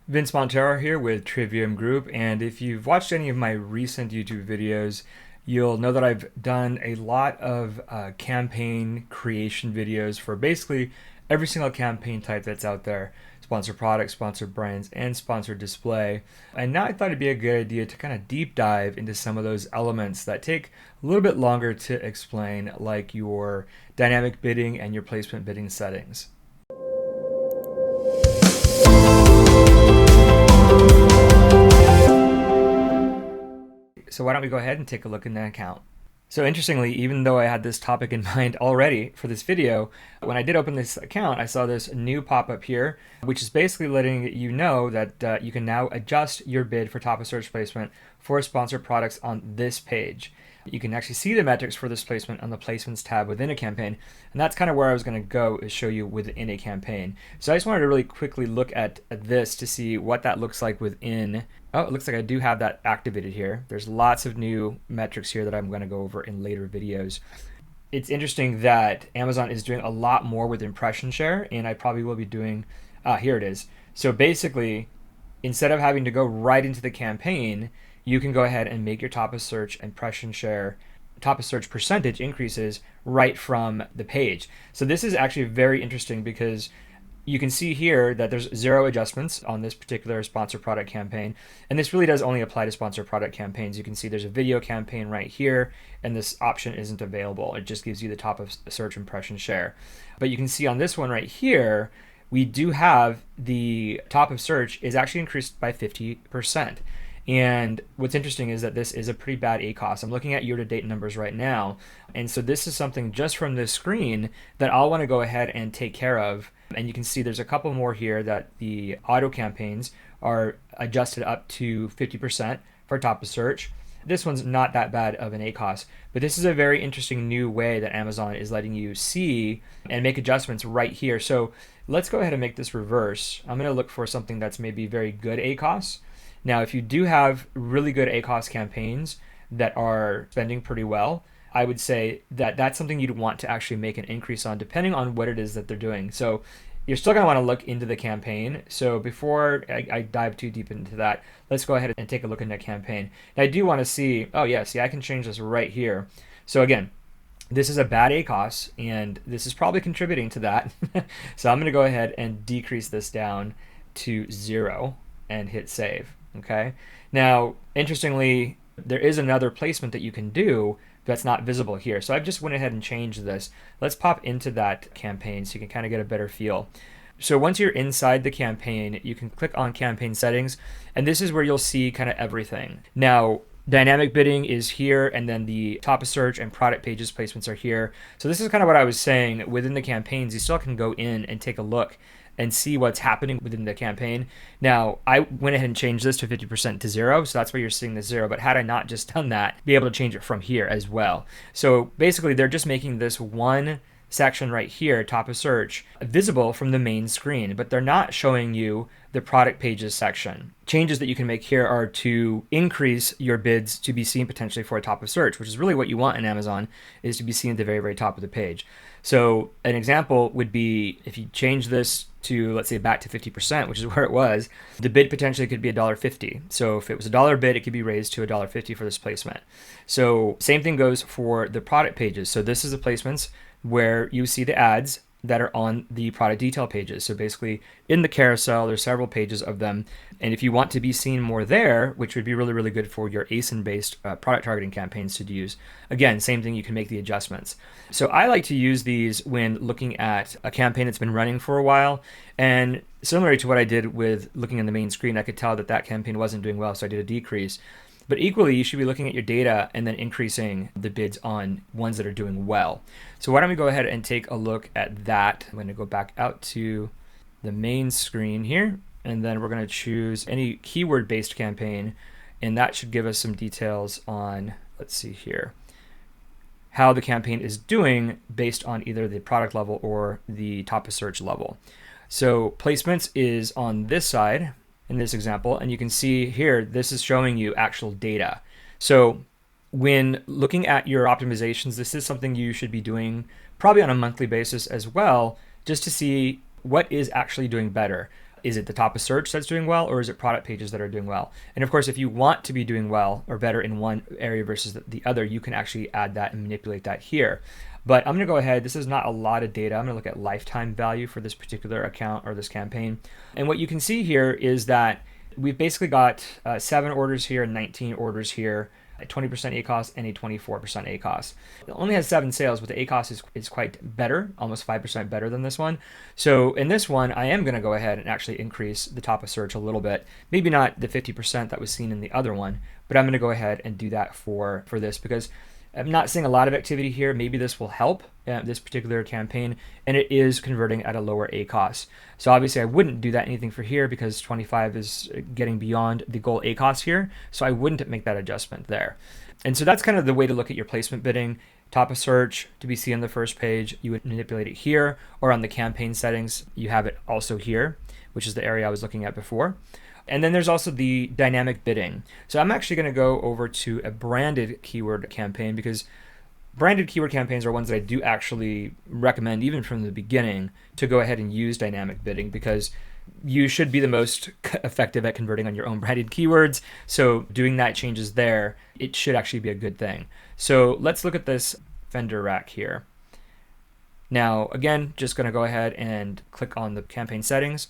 Vince Montero here with Trivium Group, and if you've watched any of my recent YouTube videos, you'll know that I've done a lot of campaign creation videos for basically every single campaign type that's out there. Sponsored products, sponsored brands, and sponsored display. And now I thought it'd be a good idea to kind of deep dive into some of those elements that take a little bit longer to explain, like your dynamic bidding and your placement bidding settings. So why don't we go ahead and take a look in the account. So interestingly, even though I had this topic in mind already for this video, when I did open this account, I saw this new pop-up here, which is basically letting you know that you can now adjust your bid for top of search placement for sponsored products on this page. You can actually see the metrics for this placement on the placements tab within a campaign. And that's kind of where I was going to go, is show you within a campaign. So I just wanted to really quickly look at this to see what that looks like within. Oh, it looks like I do have that activated here. There's lots of new metrics here that I'm going to go over in later videos. It's interesting that Amazon is doing a lot more with impression share, and I probably will be doing, here it is. So basically, instead of having to go right into the campaign, you can go ahead and make your top of search impression share, top of search percentage increases right from the page. So this is actually very interesting because you can see here that there's 0 adjustments on this particular sponsored product campaign. And this really does only apply to sponsored product campaigns. You can see there's a video campaign right here, and this option isn't available. It just gives you the top of search impression share. But you can see on this one right here, we do have the top of search is actually increased by 50%. And what's interesting is that this is a pretty bad ACoS. I'm looking at year-to-date numbers right now. And so this is something just from this screen that I'll want to go ahead and take care of. And you can see there's a couple more here that the auto campaigns are adjusted up to 50% for top of search. This one's not that bad of an ACoS, but this is a very interesting new way that Amazon is letting you see and make adjustments right here. So let's go ahead and make this reverse. I'm going to look for something that's maybe very good ACoS. Now, if you do have really good ACoS campaigns that are spending pretty well, I would say that that's something you'd want to actually make an increase on, depending on what it is that they're doing. So you're still going to want to look into the campaign. So before I dive too deep into that, let's go ahead and take a look in that campaign. Now, I do want to see, oh yeah, see, I can change this right here. So again, this is a bad ACoS, and this is probably contributing to that. So I'm going to go ahead and decrease this down to 0 and hit save. Okay. Now, interestingly, there is another placement that you can do that's not visible here. So I've just went ahead and changed this. Let's pop into that campaign so you can kind of get a better feel. So once you're inside the campaign, you can click on campaign settings, and this is where you'll see kind of everything. Now, dynamic bidding is here, and then the top of search and product pages placements are here. So this is kind of what I was saying. Within the campaigns, you still can go in and take a look and see what's happening within the campaign. Now, I went ahead and changed this to 50% to 0, so that's why you're seeing the 0. But had I not just done that, be able to change it from here as well. So basically, they're just making this one section right here, top of search, visible from the main screen, but they're not showing you the product pages section. Changes that you can make here are to increase your bids to be seen potentially for a top of search, which is really what you want in Amazon, is to be seen at the very, very top of the page. So an example would be if you change this to, let's say, back to 50%, which is where it was, the bid potentially could be $1.50. So if it was $1 bid, it could be raised to $1.50 for this placement. So same thing goes for the product pages. So this is the placements where you see the ads that are on the product detail pages. So basically in the carousel, there's several pages of them. And if you want to be seen more there, which would be really, really good for your ASIN-based product targeting campaigns to use, again, same thing, you can make the adjustments. So I like to use these when looking at a campaign that's been running for a while. And similar to what I did with looking on the main screen, I could tell that that campaign wasn't doing well, so I did a decrease. But equally, you should be looking at your data and then increasing the bids on ones that are doing well. So why don't we go ahead and take a look at that. I'm going to go back out to the main screen here, and then we're going to choose any keyword-based campaign, and that should give us some details on, let's see here, how the campaign is doing based on either the product level or the top of search level. So placements is on this side in this example, and you can see here, this is showing you actual data. So when looking at your optimizations, this is something you should be doing probably on a monthly basis as well, just to see what is actually doing better. Is it the top of search that's doing well, or is it product pages that are doing well? And of course, if you want to be doing well or better in one area versus the other, you can actually add that and manipulate that here. But I'm going to go ahead. This is not a lot of data. I'm going to look at lifetime value for this particular account or this campaign. And what you can see here is that we've basically got 7 orders here and 19 orders here, a 20% ACOS and a 24% ACOS. It only has 7 sales, but the ACOS is quite better, almost 5% better than this one. So in this one, I am going to go ahead and actually increase the top of search a little bit. Maybe not the 50% that was seen in the other one, but I'm going to go ahead and do that for this because I'm not seeing a lot of activity here. Maybe this will help this particular campaign, and it is converting at a lower ACOS. So obviously I wouldn't do that anything for here because 25 is getting beyond the goal ACOS here. So I wouldn't make that adjustment there. And so that's kind of the way to look at your placement bidding. Top of search to be seen on the first page, you would manipulate it here, or on the campaign settings, you have it also here, which is the area I was looking at before. And then there's also the dynamic bidding. So I'm actually going to go over to a branded keyword campaign because branded keyword campaigns are ones that I do actually recommend even from the beginning to go ahead and use dynamic bidding because you should be the most effective at converting on your own branded keywords. So doing that changes there, it should actually be a good thing. So let's look at this vendor rack here. Now, again, just going to go ahead and click on the campaign settings.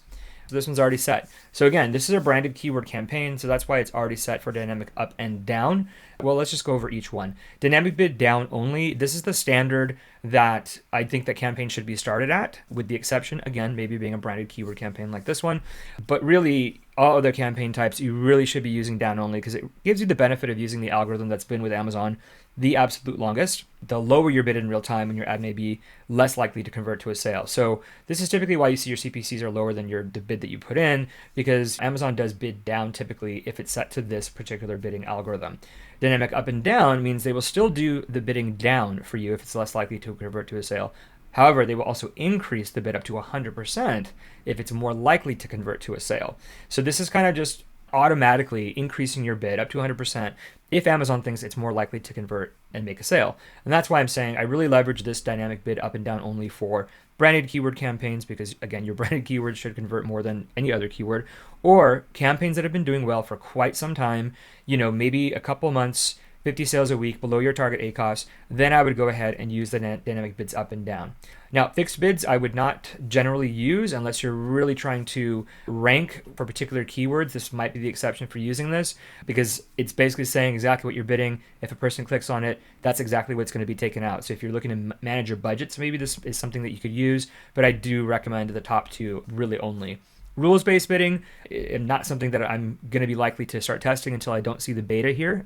So this one's already set. So again, this is a branded keyword campaign, so that's why it's already set for dynamic up and down. Well, let's just go over each one. Dynamic bid down only. This is the standard that I think that campaign should be started at, with the exception, again, maybe being a branded keyword campaign like this one. But really, all other campaign types, you really should be using down only because it gives you the benefit of using the algorithm that's been with Amazon the absolute longest. The lower your bid in real time and your ad may be less likely to convert to a sale. So this is typically why you see your CPCs are lower than the bid that you put in, because Amazon does bid down typically if it's set to this particular bidding algorithm. Dynamic up and down means they will still do the bidding down for you if it's less likely to convert to a sale. However, they will also increase the bid up to 100% if it's more likely to convert to a sale. So this is kind of just automatically increasing your bid up to 100% if Amazon thinks it's more likely to convert and make a sale. And that's why I'm saying I really leverage this dynamic bid up and down only for branded keyword campaigns because, again, your branded keywords should convert more than any other keyword, or campaigns that have been doing well for quite some time, maybe a couple months, 50 sales a week below your target ACOS, then I would go ahead and use the dynamic bids up and down. Now, fixed bids I would not generally use unless you're really trying to rank for particular keywords. This might be the exception for using this because it's basically saying exactly what you're bidding. If a person clicks on it, that's exactly what's going to be taken out. So if you're looking to manage your budgets, maybe this is something that you could use, but I do recommend the top two really only. Rules-based bidding, not something that I'm going to be likely to start testing until I don't see the beta here.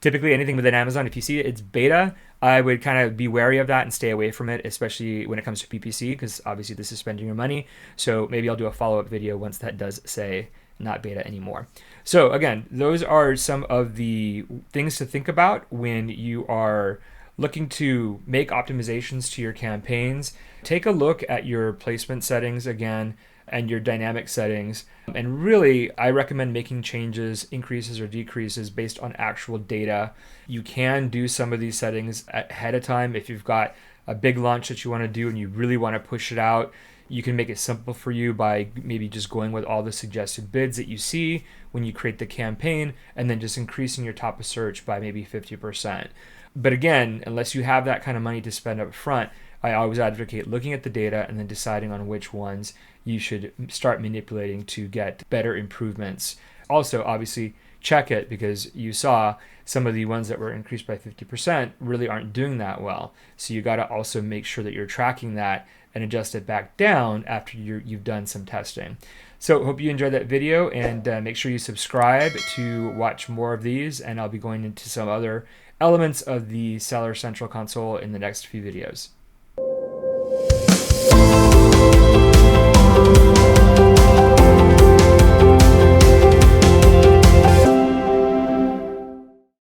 Typically, anything within Amazon, if you see it's beta, I would kind of be wary of that and stay away from it, especially when it comes to PPC, because obviously this is spending your money. So maybe I'll do a follow-up video once that does say not beta anymore. So again, those are some of the things to think about when you are looking to make optimizations to your campaigns. Take a look at your placement settings again and your dynamic settings. And really, I recommend making changes, increases or decreases based on actual data. You can do some of these settings ahead of time. If you've got a big launch that you want to do and you really want to push it out, you can make it simple for you by maybe just going with all the suggested bids that you see when you create the campaign and then just increasing your top of search by maybe 50%. But again, unless you have that kind of money to spend up front, I always advocate looking at the data and then deciding on which ones you should start manipulating to get better improvements. Also, obviously, check it because you saw some of the ones that were increased by 50% really aren't doing that well. So you got to also make sure that you're tracking that and adjust it back down after you've done some testing. So hope you enjoyed that video, and make sure you subscribe to watch more of these, and I'll be going into some other elements of the Seller Central console in the next few videos.